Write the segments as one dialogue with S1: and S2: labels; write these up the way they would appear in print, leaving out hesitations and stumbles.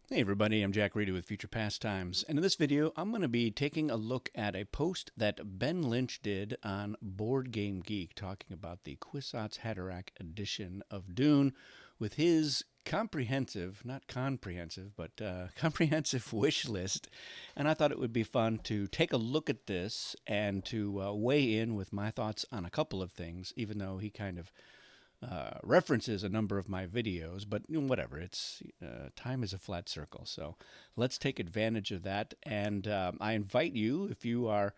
S1: Hey everybody, I'm Jack Reedy with Future Pastimes, and in this video I'm going to be taking a look at a post that Ben Lynch did on Board Game Geek talking about the Kwisatz Haderach edition of Dune with his comprehensive, not comprehensive, but comprehensive wish list. And I thought it would be fun to take a look at this and to weigh in with my thoughts on a couple of things, even though he kind of references a number of my videos, but whatever. It's time is a flat circle, so let's take advantage of that. And I invite you, if you are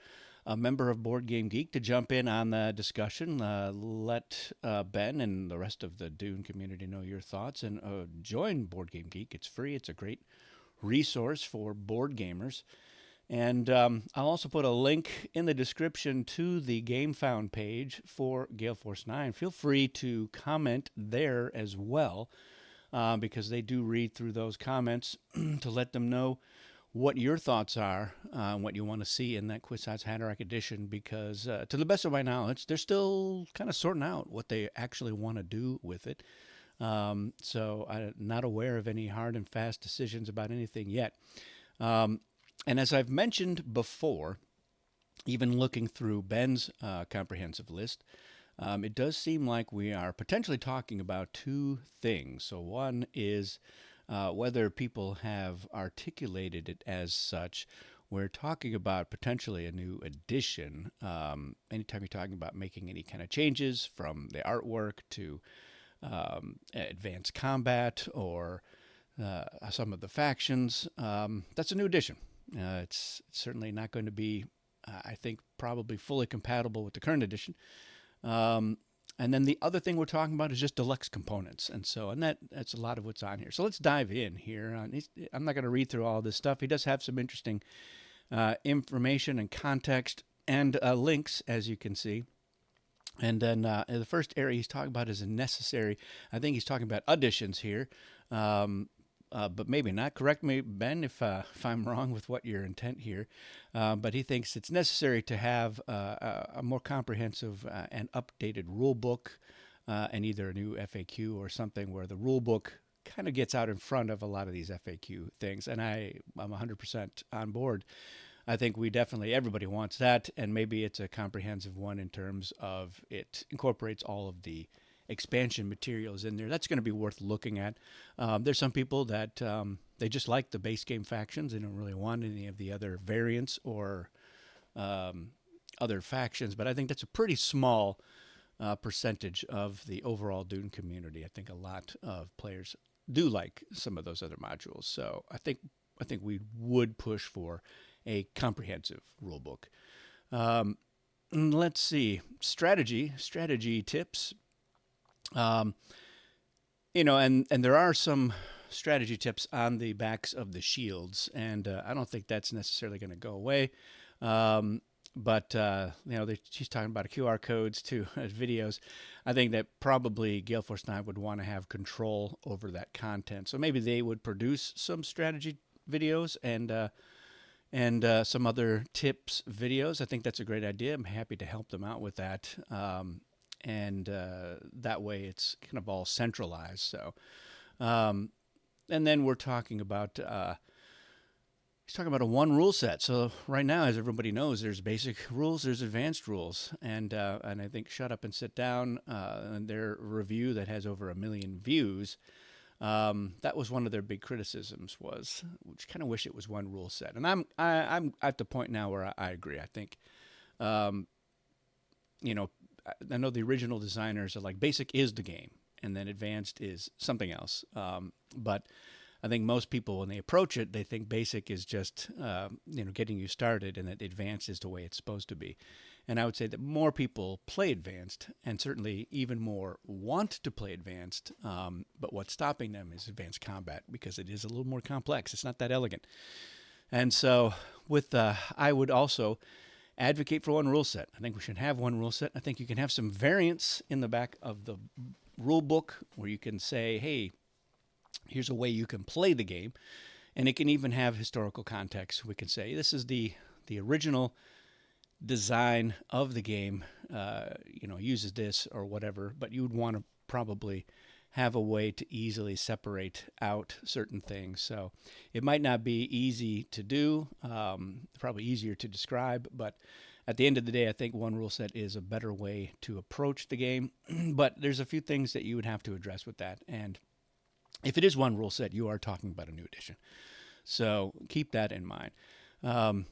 S1: a member of Board Game Geek, to jump in on the discussion. Let Ben and the rest of the Dune community know your thoughts, and join Board Game Geek. It's free. It's a great resource for board gamers. And I'll also put a link in the description to the GameFound page for Gale Force 9. Feel free to comment there as well, because they do read through those comments to let them know what your thoughts are, what you want to see in that Kwisatz Haderach edition, because to the best of my knowledge, they're still kind of sorting out what they actually want to do with it. So I'm not aware of any hard and fast decisions about anything yet. And as I've mentioned before, even looking through Ben's comprehensive list, it does seem like we are potentially talking about two things. So, one is whether people have articulated it as such. We're talking about potentially a new edition. Anytime you're talking about making any kind of changes from the artwork to advanced combat or some of the factions, that's a new edition. It's certainly not going to be, I think, probably fully compatible with the current edition. And then the other thing we're talking about is just deluxe components, and that's a lot of what's on here. So let's dive in here. I'm not going to read through all this stuff. He does have some interesting information and context and links, as you can see. And then the first area he's talking about is necessary. I think he's talking about additions here. But maybe not. Correct me, Ben, if I'm wrong with what your intent here. But he thinks it's necessary to have a more comprehensive and updated rule book, and either a new FAQ or something where the rule book kind of gets out in front of a lot of these FAQ things. And I'm 100% on board. I think everybody wants that, and maybe it's a comprehensive one in terms of it incorporates all of the expansion materials in there. That's going to be worth looking at. There's some people that they just like the base game factions. They don't really want any of the other variants or other factions, but I think that's a pretty small percentage of the overall Dune community. I think a lot of players do like some of those other modules. So I think we would push for a comprehensive rulebook. Let's see, strategy tips. Um, and there are some strategy tips on the backs of the shields, and I don't think that's necessarily going to go away. But she's talking about QR codes to videos. I think that probably Gale Force 9 would want to have control over that content, so maybe they would produce some strategy videos and some other tips videos. I think that's a great idea. I'm happy to help them out with that. And that way it's kind of all centralized. So, and then we're talking about he's talking about a one rule set. So right now, as everybody knows, there's basic rules, there's advanced rules, and I think Shut Up and Sit Down, and their review that has over 1 million views. That was one of their big criticisms, was which kind of wish it was one rule set. And I'm at the point now where I agree. I think, you know, I know the original designers are like, basic is the game, and then advanced is something else. But I think most people, when they approach it, they think basic is just getting you started, and that advanced is the way it's supposed to be. And I would say that more people play advanced, and certainly even more want to play advanced. But what's stopping them is advanced combat, because it is a little more complex. It's not that elegant. And so, I would also advocate for one rule set. I think we should have one rule set. I think you can have some variants in the back of the rule book where you can say, hey, here's a way you can play the game. And it can even have historical context. We can say, this is the original design of the game, uses this or whatever, but you would want to probably have a way to easily separate out certain things. So it might not be easy to do, probably easier to describe, but at the end of the day, I think one rule set is a better way to approach the game. But there's a few things that you would have to address with that. And if it is one rule set, you are talking about a new edition. So keep that in mind. Um,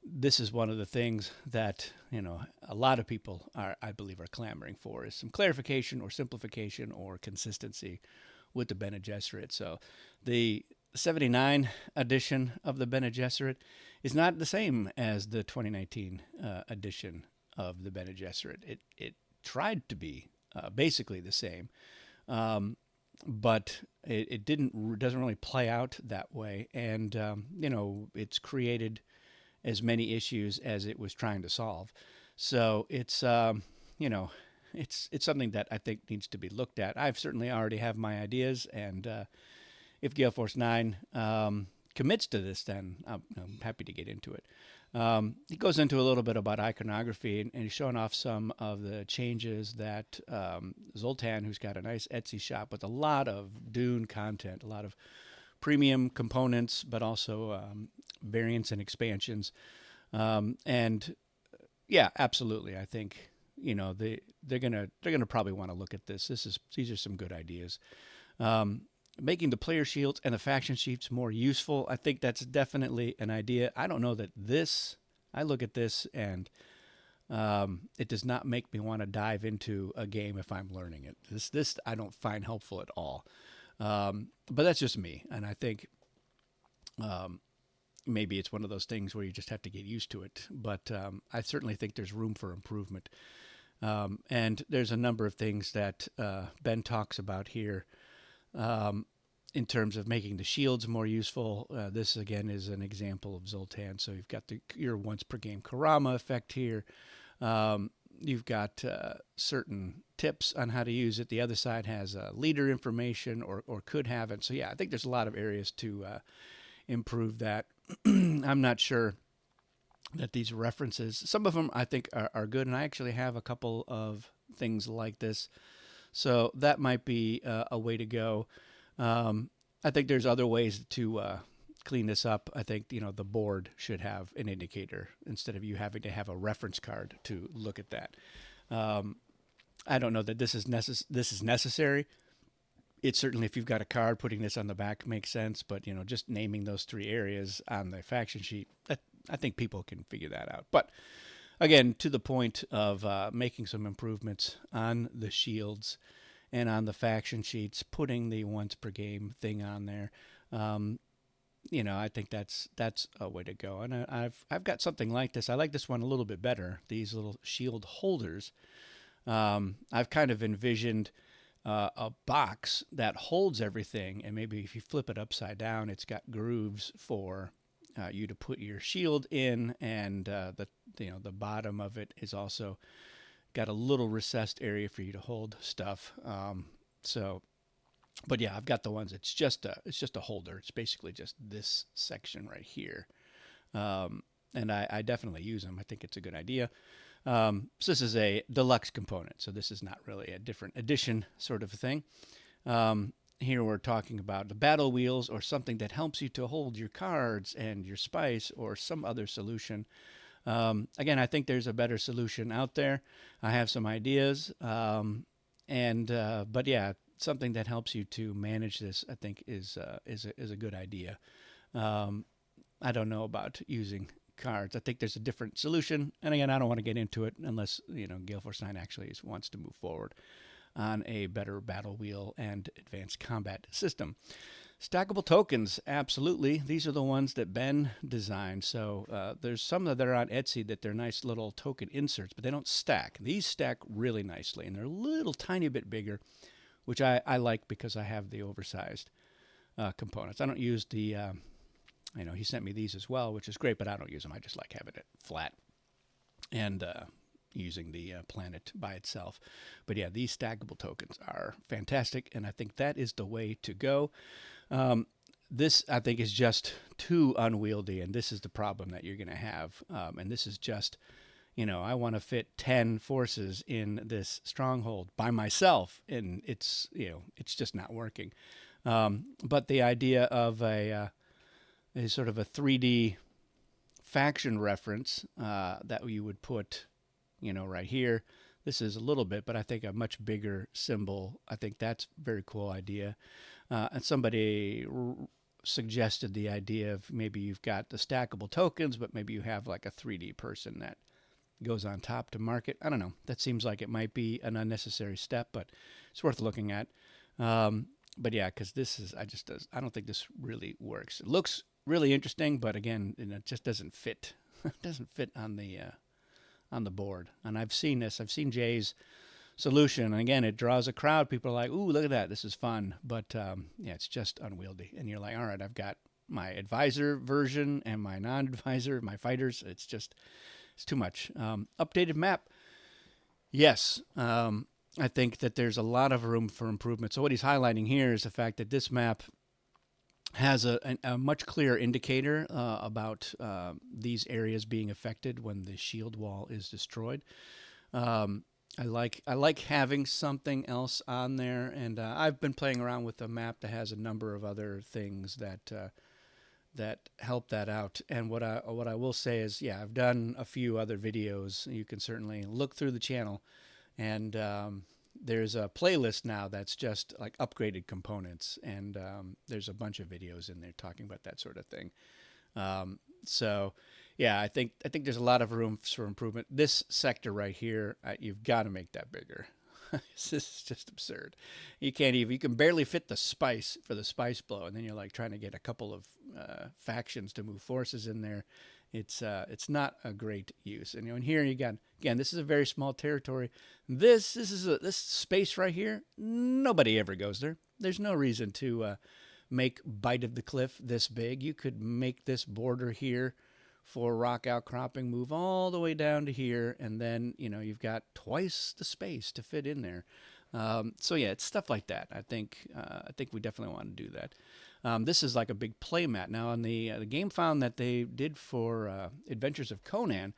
S1: this is one of the things that a lot of people are, I believe, are clamoring for is some clarification or simplification or consistency with the Bene Gesserit. So the 79 edition of the Bene Gesserit is not the same as the 2019 edition of the Bene Gesserit. It tried to be basically the same, but it doesn't really play out that way, and it's created as many issues as it was trying to solve. So it's it's something that I think needs to be looked at. I've certainly already have my ideas, and if Gale Force 9 commits to this, then I'm happy to get into it. He goes into a little bit about iconography, and he's showing off some of the changes that Zoltan, who's got a nice Etsy shop with a lot of Dune content, a lot of premium components, but also variants and expansions. And yeah, absolutely. I think they're gonna probably want to look at this. These are some good ideas. Making the player shields and the faction sheets more useful. I think that's definitely an idea. I don't know that this. I look at this and it does not make me want to dive into a game if I'm learning it. This I don't find helpful at all. But that's just me, and I think maybe it's one of those things where you just have to get used to it. But I certainly think there's room for improvement. And there's a number of things that Ben talks about here in terms of making the shields more useful. This, again, is an example of Zoltan. So you've got your once per game Karama effect here. You've got certain tips on how to use it. The other side has leader information or could have it. So, yeah, I think there's a lot of areas to improve that. I'm not sure that these references, some of them I think are good, and I actually have a couple of things like this. So that might be a way to go. I think there's other ways to clean this up. I think the board should have an indicator instead of you having to have a reference card to look at that. I don't know that this is necessary. It's certainly, if you've got a card, putting this on the back makes sense. But just naming those 3 areas on the faction sheet, I think people can figure that out. But again, to the point of making some improvements on the shields and on the faction sheets, putting the once per game thing on there. I think that's a way to go. And I've got something like this. I like this one a little bit better. These little shield holders. I've kind of envisioned a box that holds everything, and maybe if you flip it upside down, it's got grooves for you to put your shield in, and the bottom of it is also got a little recessed area for you to hold stuff. But yeah, I've got the ones. It's just a holder. It's basically just this section right here, and I definitely use them. I think it's a good idea. So this is a deluxe component, so this is not really a different edition sort of thing. Here we're talking about the battle wheels, or something that helps you to hold your cards and your spice, or some other solution. Again, I think there's a better solution out there. I have some ideas, but yeah, something that helps you to manage this, I think, is a good idea. I don't know about using cards. I think there's a different solution, and again, I don't want to get into it unless Gale Force 9 actually wants to move forward on a better battle wheel and advanced combat system. Stackable tokens, absolutely. These are the ones that Ben designed. So there's some that are on Etsy that they're nice little token inserts, but they don't stack. These stack really nicely, and they're a little tiny bit bigger, which I like because I have the oversized components. I don't use the he sent me these as well, which is great, but I don't use them. I just like having it flat and using the planet by itself. But yeah, these stackable tokens are fantastic, and I think that is the way to go. This, I think, is just too unwieldy, and this is the problem that you're going to have. And this is just, I want to fit 10 forces in this stronghold by myself, and it's just not working. But the idea of a sort of a 3D faction reference that you would put, right here. This is a little bit, but I think a much bigger symbol. I think that's a very cool idea. And somebody suggested the idea of maybe you've got the stackable tokens, but maybe you have like a 3D person that goes on top to market. I don't know. That seems like it might be an unnecessary step, but it's worth looking at. But yeah, because I don't think this really works. It looks really interesting, but again, it just doesn't fit. It doesn't fit on the board. And I've seen this. I've seen Jay's solution, and again, it draws a crowd. People are like, "Ooh, look at that! This is fun." But yeah, it's just unwieldy. And you're like, "All right, I've got my advisor version and my non-advisor, my fighters. It's too much." Updated map, yes. I think that there's a lot of room for improvement. So what he's highlighting here is the fact that this map has a much clearer indicator about these areas being affected when the shield wall is destroyed. I like having something else on there, and I've been playing around with a map that has a number of other things that help that out. And what I will say is, yeah, I've done a few other videos. You can certainly look through the channel, and there's a playlist now that's just like upgraded components, and there's a bunch of videos in there talking about that sort of thing. So yeah, I think there's a lot of room for improvement. This sector right here, you've got to make that bigger. This is just absurd. You can barely fit the spice for the spice blow, and then you're like trying to get a couple of factions to move forces in there. It's not a great use. And here you got, again, this is a very small territory. This space right here, nobody ever goes there. There's no reason to make Bite of the Cliff this big. You could make this border here for rock outcropping, move all the way down to here, and then you've got twice the space to fit in there. So yeah, it's stuff like that. I think we definitely want to do that. This is like a big playmat. Now on the game found that they did for Adventures of Conan,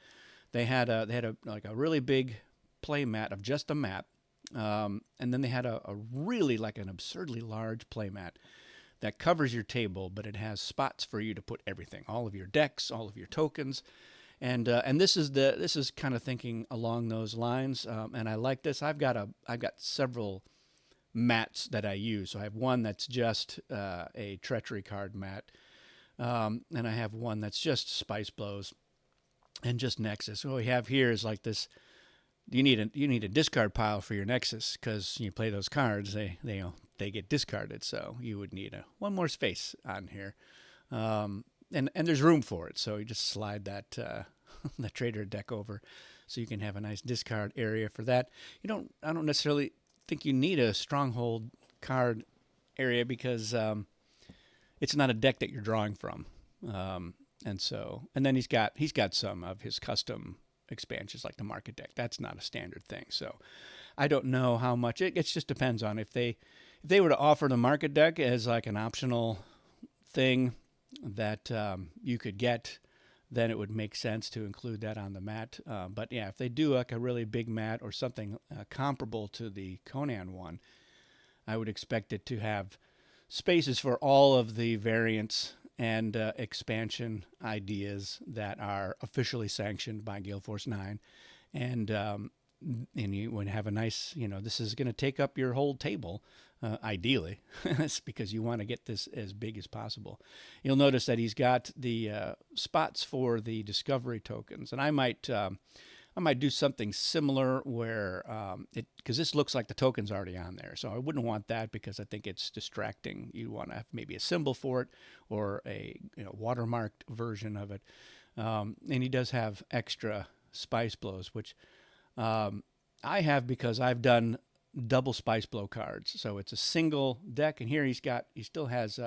S1: they had a like a really big playmat of just a map, and then they had a really like an absurdly large playmat that covers your table, but it has spots for you to put everything, all of your decks, all of your tokens, and this is kind of thinking along those lines, and I like this. I've got several mats that I use. So I have one that's just a treachery card mat, and I have one that's just spice blows and just Nexus. What we have here is like this. You need a discard pile for your Nexus, because you play those cards, they get discarded. So you would need one more space on here, and there's room for it. So you just slide that the trader deck over, so you can have a nice discard area for that. I don't necessarily think you need a stronghold card area, because it's not a deck that you're drawing from, and then he's got some of his custom expansions like the market deck. That's not a standard thing, so I don't know how much it just depends on if they were to offer the market deck as like an optional thing that you could get, then it would make sense to include that on the mat. But yeah, if they do like a really big mat or something comparable to the Conan one, I would expect it to have spaces for all of the variants and expansion ideas that are officially sanctioned by Gale Force 9. And you would have a nice, this is going to take up your whole table, ideally. That's because you want to get this as big as possible. You'll notice that he's got the spots for the discovery tokens. And I might do something similar where because this looks like the token's already on there. So I wouldn't want that, because I think it's distracting. You want to have maybe a symbol for it, or a watermarked version of it. And he does have extra spice blows, which I have because I've done double spice blow cards. So it's a single deck, and here he still has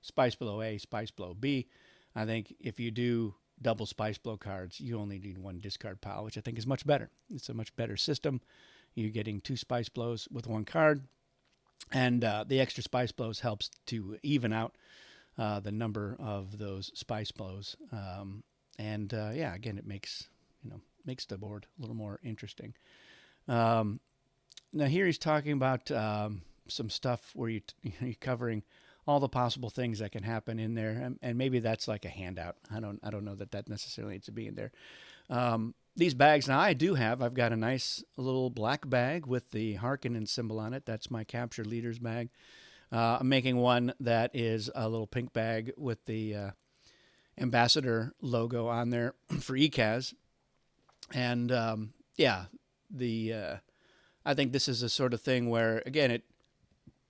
S1: spice blow A, spice blow B. I think if you do double spice blow cards, you only need one discard pile, which I think is much better. It's a much better system. You're getting two spice blows with one card, and the extra spice blows helps to even out the number of those spice blows. Yeah, again, it makes makes the board a little more interesting. Um, Now here he's talking about some stuff where you're covering all the possible things that can happen in there, and maybe that's like a handout. I don't know that necessarily needs to be in there. These bags now I've got a nice little black bag with the Harkonnen symbol on it. That's my captured leaders bag. I'm making one that is a little pink bag with the ambassador logo on there for ECAS, and yeah, the I think this is a sort of thing where, again,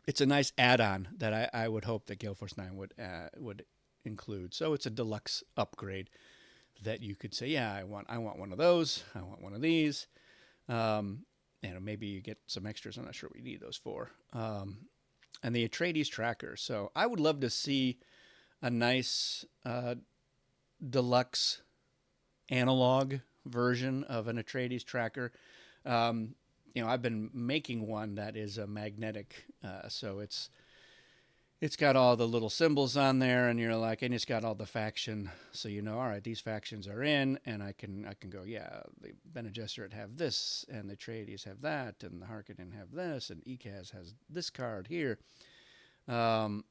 S1: it's a nice add-on that I would hope that Gale Force 9 would include. So it's a deluxe upgrade that you could say, yeah, I want one of those, I want one of these. Maybe you get some extras. I'm not sure what you need those for. And the Atreides tracker. So I would love to see a nice deluxe analog version of an Atreides tracker. I've been making one that is a magnetic, so it's got all the little symbols on there, and and it's got all the faction, so all right, these factions are in, and I can go, yeah, the Bene Gesserit have this, and the Atreides have that, and the Harkonnen have this, and ECAS has this card here. But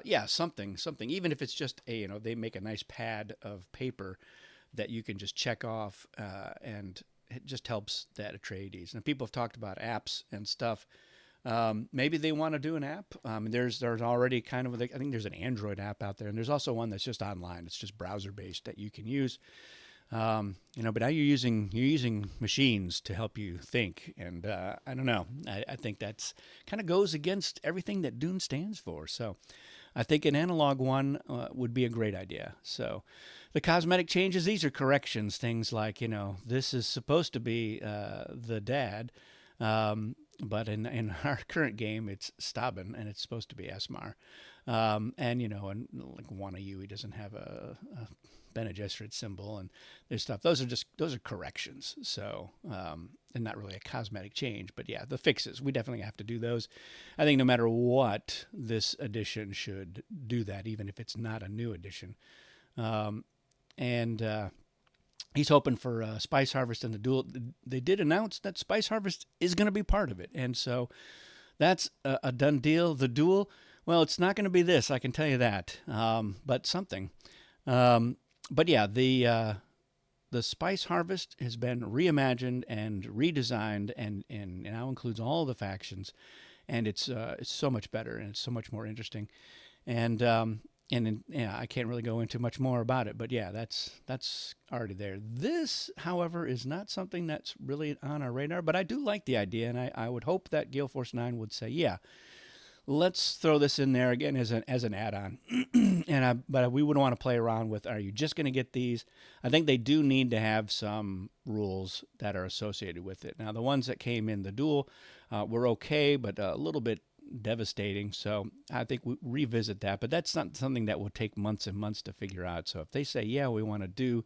S1: yeah, something, even if it's just they make a nice pad of paper that you can just check off, and it just helps that Atreides. And people have talked about apps and stuff. Maybe they want to do an app. There's already kind of, I think there's an Android app out there, and there's also one that's just online. It's just browser based that you can use. But now you're using machines to help you think, and I don't know. I think that's kind of goes against everything that Dune stands for. So I think an analog one would be a great idea. So the cosmetic changes, these are corrections, things like, this is supposed to be the dad, but in our current game, it's Staben, and it's supposed to be Esmar. And like one of you, he doesn't have a Bene Gesserit symbol, and there's stuff. Those are corrections. So, and not really a cosmetic change, but yeah, the fixes, we definitely have to do those. I think no matter what, this edition should do that, even if it's not a new edition. And he's hoping for Spice Harvest and the duel. They did announce that Spice Harvest is going to be part of it, and so that's a done deal. The duel, well, it's not going to be this, I can tell you that, but something. But yeah, the Spice Harvest has been reimagined and redesigned, and now includes all the factions, and it's so much better, and it's so much more interesting, and I can't really go into much more about it, but yeah, that's already there. This, however, is not something that's really on our radar, but I do like the idea, and I would hope that Gale Force 9 would say, yeah, let's throw this in there again as an add-on. But we would want to play around with, are you just going to get these? I think they do need to have some rules that are associated with it. Now, the ones that came in the duel were okay, but a little bit devastating. So I think we revisit that, but that's not something that will take months and months to figure out. So if they say, yeah, we want to do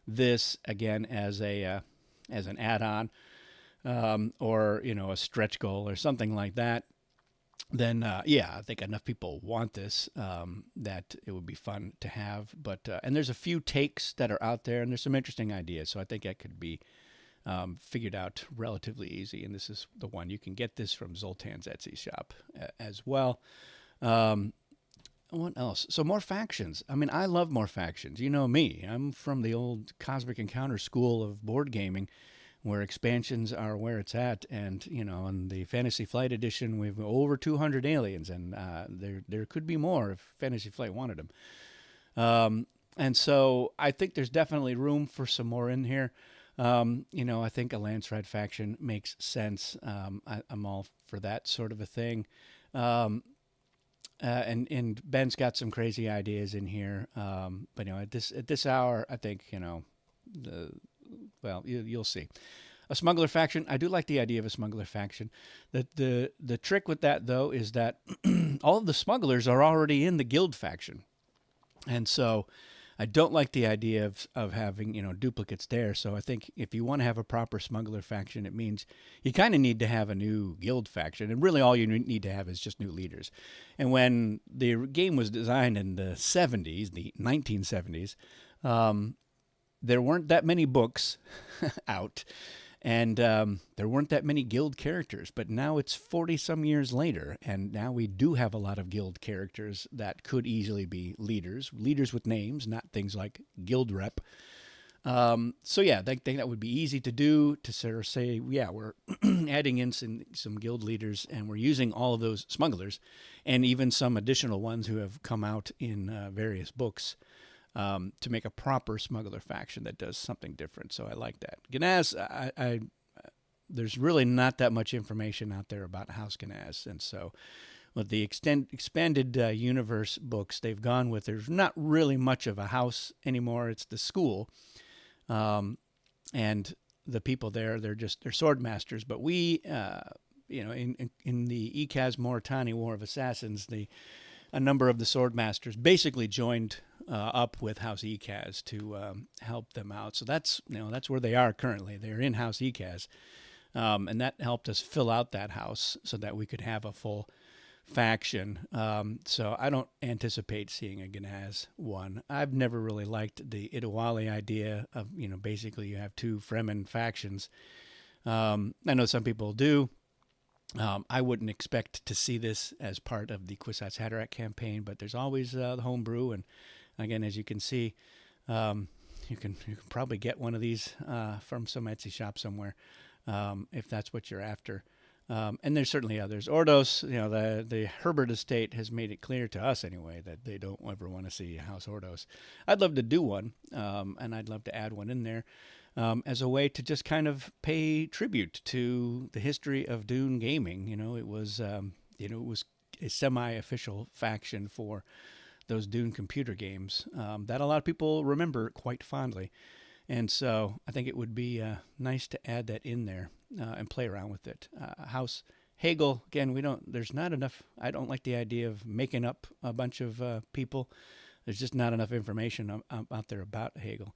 S1: this again as an add-on, or a stretch goal or something like that, then yeah, I think enough people want this that it would be fun to have. But and there's a few takes that are out there, and there's some interesting ideas. So I think that could be figured out relatively easy. And this is the one. You can get this from Zoltan's Etsy shop as well. What else? So more factions. I mean, I love more factions. You know me. I'm from the old Cosmic Encounter school of board gaming, where expansions are where it's at. And, in the Fantasy Flight edition, we've over 200 aliens, and there could be more if Fantasy Flight wanted them. And so I think there's definitely room for some more in here. I think a Lance Ride faction makes sense. I'm all for that sort of a thing. And Ben's got some crazy ideas in here. But at this hour, I think you'll see. A smuggler faction. I do like the idea of a smuggler faction. The trick with that, though, is that all of the smugglers are already in the guild faction, and so I don't like the idea of having duplicates there. So I think if you want to have a proper smuggler faction, it means you kind of need to have a new guild faction, and really all you need to have is just new leaders. And when the game was designed in the 70s, the 1970s. there weren't that many books out, and there weren't that many guild characters. But now it's 40 some years later, and now we do have a lot of guild characters that could easily be leaders with names, not things like guild rep. So yeah, I think that would be easy to do, to sort of say, yeah, we're adding in some guild leaders, and we're using all of those smugglers, and even some additional ones who have come out in various books, to make a proper smuggler faction that does something different. So I like that. Ganaz, there's really not that much information out there about House Ganaz, and so with the expanded universe books they've gone with, there's not really much of a house anymore. It's the school. And the people there, they're sword masters. But we, in the Ekaz Moritani War of Assassins, a number of the sword masters basically joined up with House Ekaz to help them out. So that's where they are currently. They're in House Ekaz, and that helped us fill out that house so that we could have a full faction. So I don't anticipate seeing a Ganaz one. I've never really liked the Itawali idea of, basically you have two Fremen factions. I know some people do. I wouldn't expect to see this as part of the Kwisatz Haderach campaign, but there's always the homebrew. And again, as you can see, you can probably get one of these from some Etsy shop somewhere, if that's what you're after. And there's certainly others. Ordos, the Herbert estate has made it clear to us anyway that they don't ever want to see House Ordos. I'd love to do one, and I'd love to add one in there as a way to just kind of pay tribute to the history of Dune gaming. It was a semi-official faction for those Dune computer games that a lot of people remember quite fondly. And so I think it would be nice to add that in there and play around with it. House Hagel, again, there's not enough. I don't like the idea of making up a bunch of people. There's just not enough information out there about Hagel.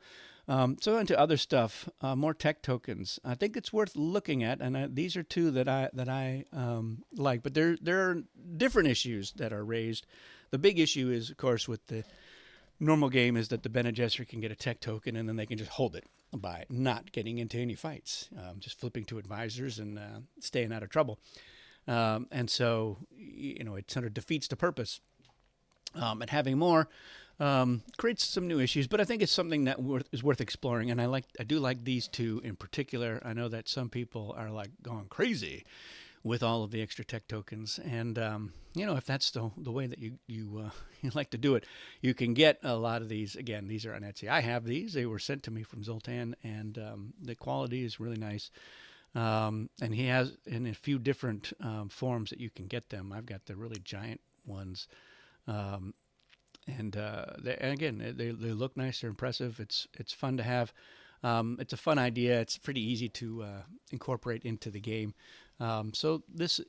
S1: So into other stuff, more tech tokens. I think it's worth looking at, and these are two that I like. But there are different issues that are raised. The big issue is, of course, with the normal game is that the Bene Gesserit can get a tech token and then they can just hold it by not getting into any fights, just flipping to advisors and staying out of trouble. And so, it sort of defeats the purpose. And having more creates some new issues, but I think it's something that is worth exploring. And I do like these two in particular. I know that some people are like going crazy with all of the extra tech tokens, and if that's the way that you like to do it, you can get a lot of these. Again, these are on Etsy. I have these; they were sent to me from Zoltan, and the quality is really nice. And he has in a few different forms that you can get them. I've got the really giant ones, and they look nice. They're impressive. It's fun to have. It's a fun idea. It's pretty easy to incorporate into the game. So this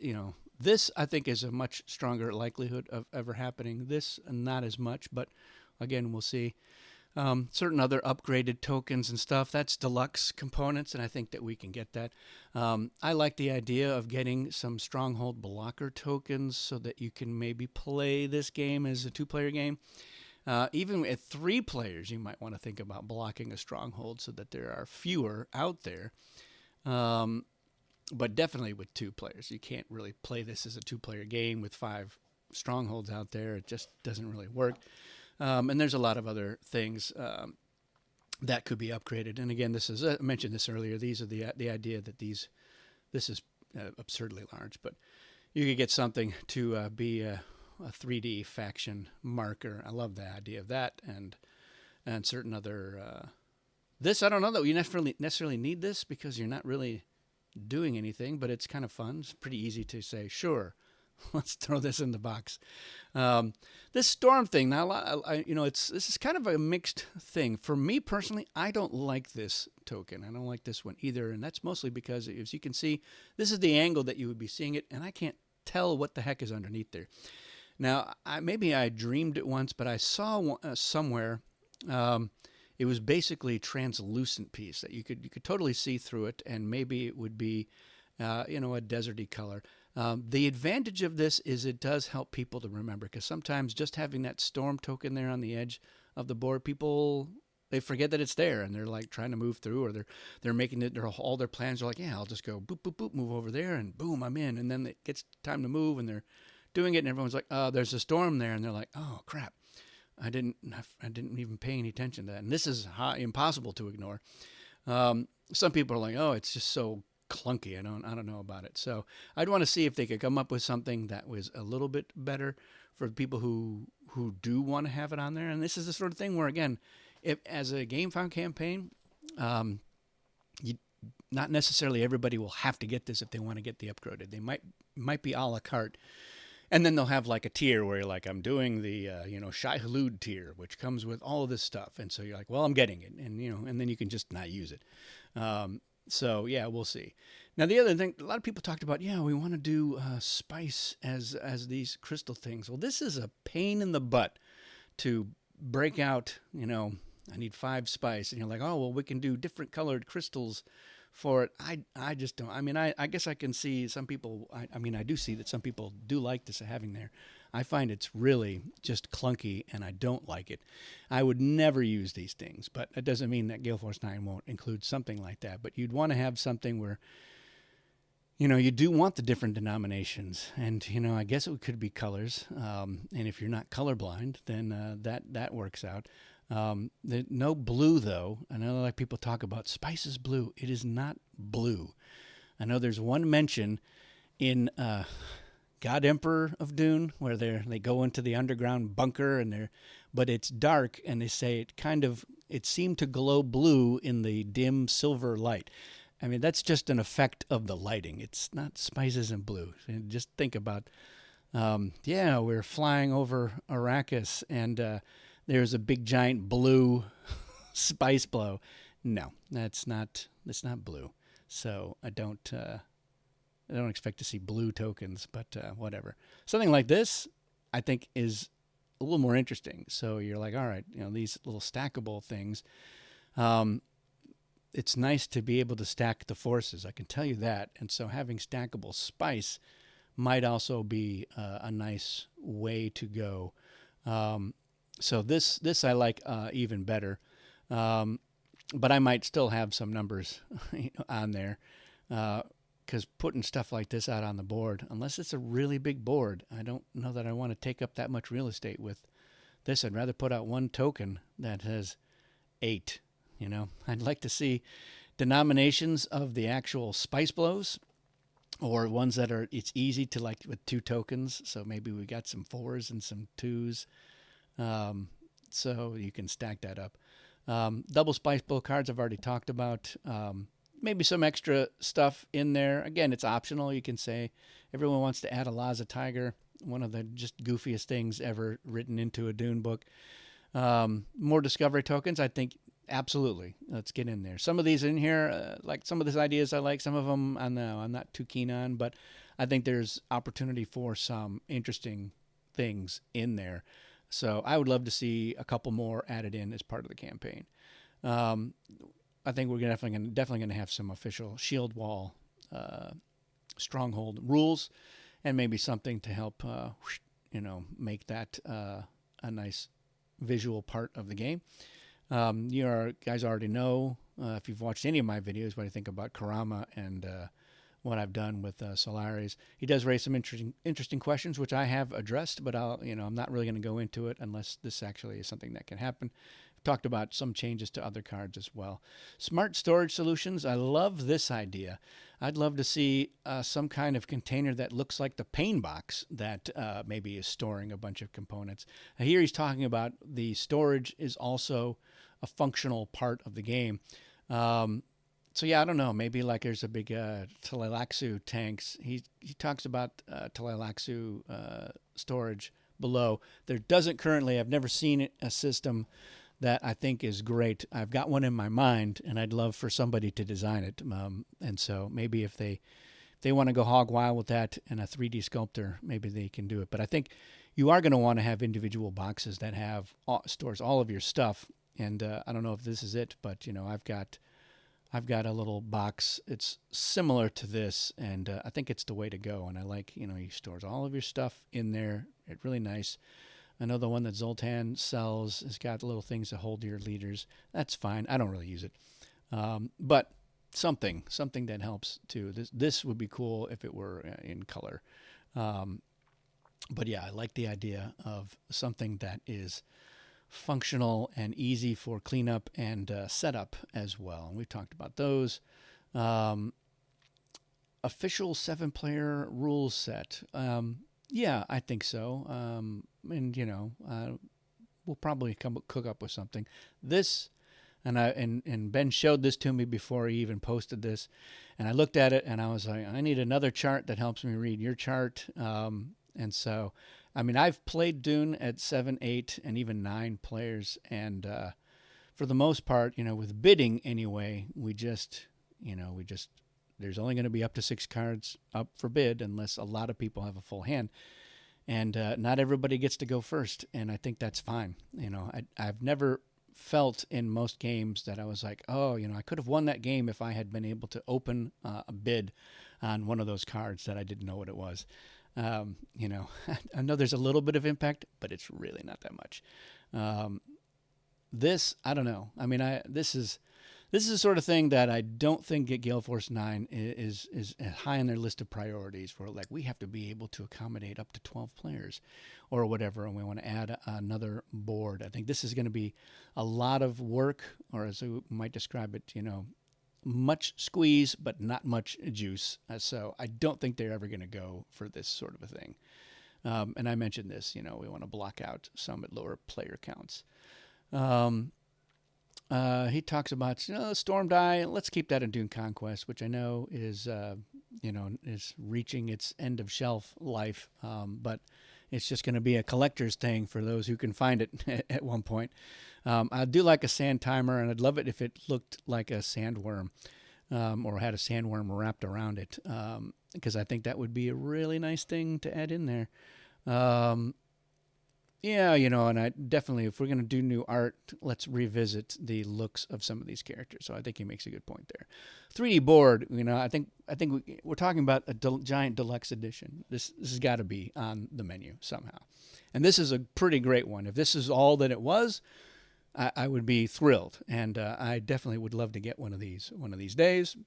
S1: I think is a much stronger likelihood of ever happening. This not as much, but again, we'll see. Certain other upgraded tokens and stuff, that's deluxe components, and I think that we can get that. I like the idea of getting some stronghold blocker tokens so that you can maybe play this game as a two-player game. Even at 3 players, you might want to think about blocking a stronghold so that there are fewer out there. But definitely with 2 players. You can't really play this as a 2-player game with 5 strongholds out there. It just doesn't really work. And there's a lot of other things that could be upgraded. And again, this is I mentioned this earlier. These are the idea that this is absurdly large, but you could get something to be a 3D faction marker. I love the idea of that, and certain other. This I don't know that you necessarily need this because you're not really doing anything, but it's kind of fun. It's pretty easy to say, sure, let's throw this in the box. This storm thing now, this is kind of a mixed thing. For me personally, I don't like this token. I don't like this one either, and that's mostly because, as you can see, this is the angle that you would be seeing it, and I can't tell what the heck is underneath there. Now, maybe I dreamed it once, but I saw somewhere. It was basically translucent piece that you could totally see through it, and maybe it would be, a deserty color. The advantage of this is it does help people to remember, because sometimes just having that storm token there on the edge of the board, people they forget that it's there, and they're like trying to move through, or they're making it. All their plans are like, yeah, I'll just go boop boop boop, move over there, and boom, I'm in. And then it gets time to move, and they're doing it, and everyone's like, there's a storm there, and they're like, oh crap, I didn't even pay any attention to that. And this is impossible to ignore. Some people are like, oh, it's just so clunky. I don't know about it. So I'd want to see if they could come up with something that was a little bit better for people who do want to have it on there. And this is the sort of thing where, again, if as a GameFound campaign, you not necessarily everybody will have to get this if they want to get the upgraded. They might be a la carte. And then they'll have like a tier where you're like, I'm doing the, Shai Hulud tier, which comes with all of this stuff. And so you're like, well, I'm getting it. And, and then you can just not use it. So yeah, we'll see. Now, the other thing, a lot of people talked about, yeah, we want to do spice as these crystal things. Well, this is a pain in the butt to break out, I need 5 spice. And you're like, oh, well, we can do different colored crystals for it. I just don't. I mean, I guess I can see some people. I do see that some people do like this having there. I find it's really just clunky, and I don't like it. I would never use these things, but it doesn't mean that Gale Force 9 won't include something like that. But you'd want to have something where, you do want the different denominations, and I guess it could be colors. And if you're not colorblind, then that works out. No blue, though. I know like people talk about spice is blue. It is not blue. I know there's one mention in God Emperor of Dune where they go into the underground bunker but it's dark, and they say it seemed to glow blue in the dim silver light. I mean, that's just an effect of the lighting. It's not spice isn't blue. And just think about, we're flying over Arrakis, and there's a big giant blue spice blow. No, that's not blue. So I don't expect to see blue tokens, but whatever. Something like this, I think, is a little more interesting. So you're like, all right, these little stackable things. It's nice to be able to stack the forces. I can tell you that. And so having stackable spice might also be a nice way to go. So this I like even better, but I might still have some numbers on there, because putting stuff like this out on the board, unless it's a really big board, I don't know that I want to take up that much real estate with this. I'd rather put out one token that has 8. I'd like to see denominations of the actual spice blows, or ones that it's easy to like with 2 tokens. So maybe we got some 4s and some 2s. So you can stack that up. Double spice blow cards I've already talked about. Maybe some extra stuff in there. Again, it's optional. You can say everyone wants to add a Laza Tiger, one of the just goofiest things ever written into a Dune book. More discovery tokens, I think, absolutely. Let's get in there. Some of these in here, like some of these ideas I like, some of them I know I'm not too keen on, but I think there's opportunity for some interesting things in there. So I would love to see a couple more added in as part of the campaign. I think we're definitely going to have some official shield wall, stronghold rules, and maybe something to help, make that a nice visual part of the game. You guys already know, if you've watched any of my videos, what I think about Karama and what I've done with Solaris. He does raise some interesting questions, which I have addressed, but I'm not really going to go into it unless this actually is something that can happen. I've talked about some changes to other cards as well. Smart storage solutions. I love this idea. I'd love to see some kind of container that looks like the pain box that maybe is storing a bunch of components. Here he's talking about the storage is also a functional part of the game. So yeah, I don't know. Maybe like there's a big Tleilaxu tanks. He talks about Tleilaxu storage below. There doesn't currently. I've never seen a system that I think is great. I've got one in my mind, and I'd love for somebody to design it. And so maybe if they want to go hog wild with that and a 3D sculptor, maybe they can do it. But I think you are going to want to have individual boxes that have stores all of your stuff. And I don't know if this is it, but I've got a little box. It's similar to this, and I think it's the way to go. And I like, he stores all of your stuff in there. It's really nice. I know the one that Zoltan sells has got little things to hold your leaders. That's fine. I don't really use it. But something that helps too. This would be cool if it were in color. Um, but yeah, I like the idea of something that is functional and easy for cleanup and setup as well. And we've talked about those. Um, Official 7-player rules set. Yeah, I think so. And we'll probably cook up with something. This and Ben showed this to me before he even posted this, and I looked at it and I was like, I need another chart that helps me read your chart. And so, I mean, I've played Dune at 7, 8, and even 9 players, and for the most part, with bidding anyway, we just there's only going to be up to 6 cards up for bid unless a lot of people have a full hand, and not everybody gets to go first, and I think that's fine. I've never felt in most games that I was like, oh, I could have won that game if I had been able to open a bid on one of those cards that I didn't know what it was. I know there's a little bit of impact, but it's really not that much. This, I don't know. I mean, this is the sort of thing that I don't think at Gale Force 9 is high on their list of priorities, where like we have to be able to accommodate up to 12 players or whatever, and we want to add another board. I think this is going to be a lot of work, or as we might describe it, much squeeze, but not much juice. So I don't think they're ever going to go for this sort of a thing. And I mentioned this, we want to block out some at lower player counts. He talks about Storm Die. Let's keep that in Dune Conquest, which I know is is reaching its end of shelf life, but it's just going to be a collector's thing for those who can find it at one point. I do like a sand timer, and I'd love it if it looked like a sandworm, or had a sandworm wrapped around it, because I think that would be a really nice thing to add in there. Yeah, and I definitely, if we're going to do new art, let's revisit the looks of some of these characters. So I think he makes a good point there. 3D board, I think we're talking about a giant deluxe edition. This has got to be on the menu somehow. And this is a pretty great one. If this is all that it was, I would be thrilled. And I definitely would love to get one of these days.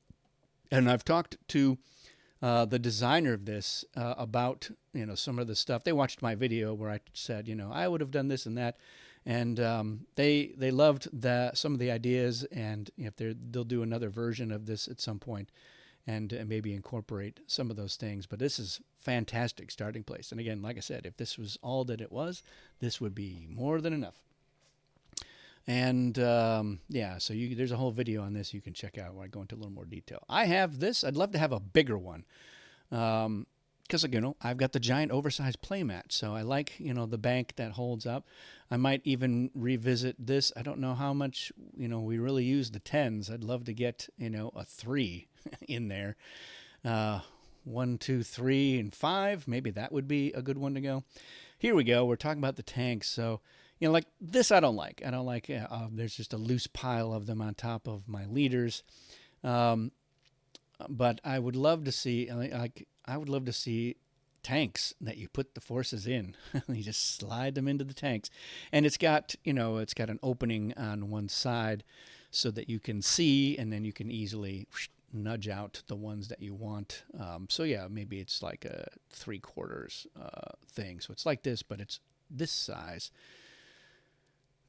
S1: And I've talked to the designer of this about some of the stuff. They watched my video where I said I would have done this and that, and they loved some of the ideas, and if they'll do another version of this at some point, and maybe incorporate some of those things. But this is fantastic starting place. And again, like I said, if this was all that it was, this would be more than enough. And yeah, so there's a whole video on this you can check out where I go into a little more detail. I have this. I'd love to have a bigger one, because I've got the giant oversized playmat, so I like the bank that holds up. I might even revisit this. I don't know how much we really use the 10s. I'd love to get a 3 in there. 1, 2, 3, and 5. Maybe that would be a good one to go. Here we go. We're talking about the tanks, so. Like this, I don't like. There's just a loose pile of them on top of my leaders. But I would love to see, I would love to see tanks that you put the forces in. You just slide them into the tanks, and it's got an opening on one side so that you can see, and then you can easily nudge out the ones that you want. So yeah, maybe it's like a 3/4 thing. So it's like this, but it's this size.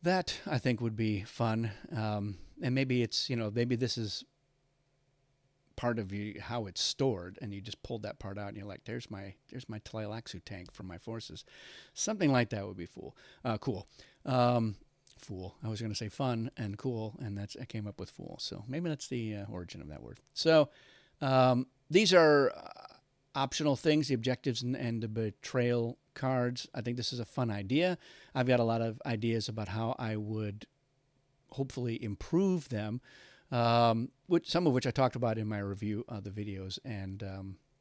S1: That I think would be fun, and maybe it's maybe this is part of how it's stored, and you just pulled that part out, and you're like, there's my Tleilaxu tank for my forces. Something like that would be cool. Fool. I was going to say fun and cool, and I came up with fool. So maybe that's the origin of that word. So these are optional things, the objectives and the betrayal cards. I think this is a fun idea. I've got a lot of ideas about how I would hopefully improve them, some of which I talked about in my review of the videos, and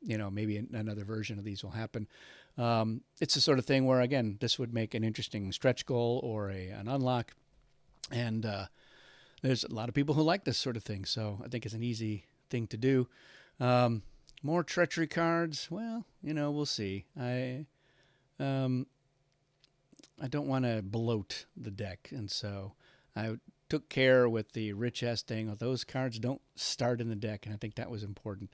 S1: maybe another version of these will happen. It's the sort of thing where, again, this would make an interesting stretch goal or an unlock, and there's a lot of people who like this sort of thing, so I think it's an easy thing to do. More treachery cards. Well, we'll see. to bloat the deck, and so I took care with the Rich S thing. Those cards don't start in the deck, and I think that was important.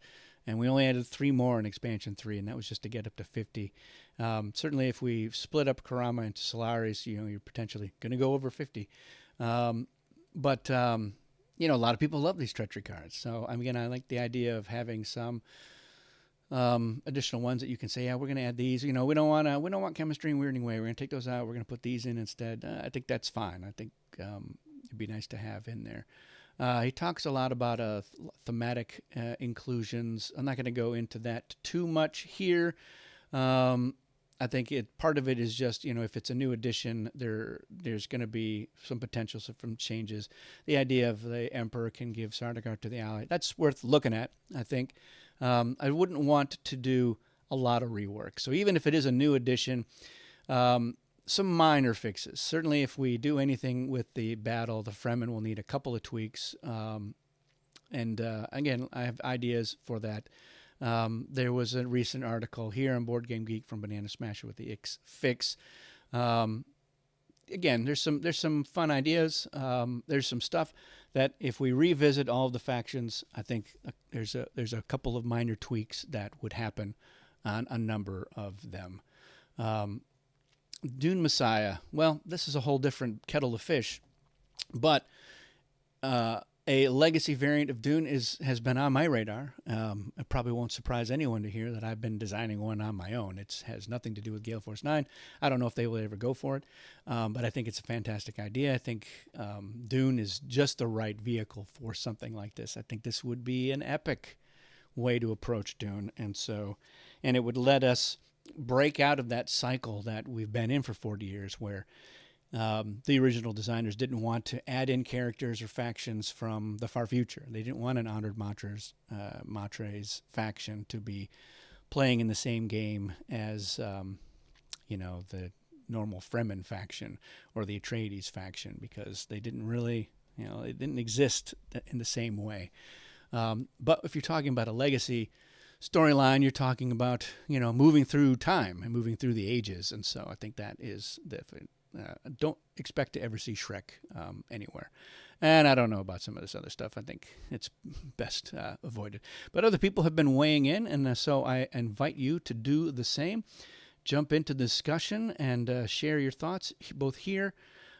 S1: And we only added 3 more in expansion 3, and that was just to get up to 50. Certainly, if we split up Karama into Solaris, you're potentially going to go over 50. But a lot of people love these treachery cards. So again, I like the idea of having some additional ones that you can say, yeah, we're going to add these. We don't want chemistry in weirding way. We're going to take those out. We're going to put these in instead. I think that's fine. I think it'd be nice to have in there. He talks a lot about thematic inclusions. I'm not going to go into that too much here. I think part of it is just, if it's a new edition, there's going to be some potential from changes. The idea of the Emperor can give Sardaukar to the ally, that's worth looking at, I think. I wouldn't want to do a lot of rework. So even if it is a new edition, some minor fixes. Certainly if we do anything with the battle, the Fremen will need a couple of tweaks. Again, I have ideas for that. There was a recent article here on Board Game Geek from Banana Smasher with the fix. Again, there's some fun ideas. There's some stuff that if we revisit all of the factions, I think there's a couple of minor tweaks that would happen on a number of them. Dune Messiah. Well, this is a whole different kettle of fish, but a legacy variant of Dune has been on my radar. It probably won't surprise anyone to hear that I've been designing one on my own. It has nothing to do with Gale Force 9. I don't know if they will ever go for it, but I think it's a fantastic idea. I think Dune is just the right vehicle for something like this. I think this would be an epic way to approach Dune, and it would let us break out of that cycle that we've been in for 40 years where the original designers didn't want to add in characters or factions from the far future. They didn't want an Honored Matres faction to be playing in the same game as, the normal Fremen faction or the Atreides faction because they didn't really, they didn't exist in the same way. But if you're talking about a legacy storyline, you're talking about, moving through time and moving through the ages. And so I think that is definitely... don't expect to ever see Shrek anywhere. And I don't know about some of this other stuff. I think it's best avoided. But other people have been weighing in, and so I invite you to do the same. Jump into the discussion and share your thoughts both here.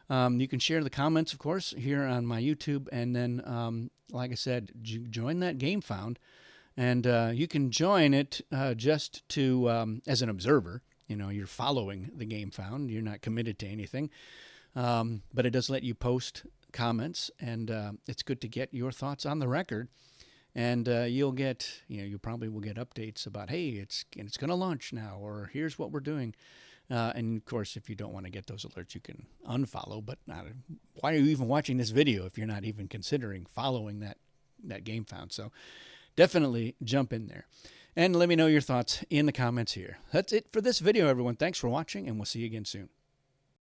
S1: You can share the comments, of course, here on my YouTube. And then, like I said, join that Game Found. And you can join it just to as an observer. You're following the Game Found. You're not committed to anything. But it does let you post comments, and it's good to get your thoughts on the record. And you'll get, you probably will get updates about, hey, it's going to launch now, or here's what we're doing. And of course, if you don't want to get those alerts, you can unfollow. But why are you even watching this video if you're not even considering following that Game Found? So definitely jump in there. And let me know your thoughts in the comments here. That's it for this video, everyone. Thanks for watching, and we'll see you again soon.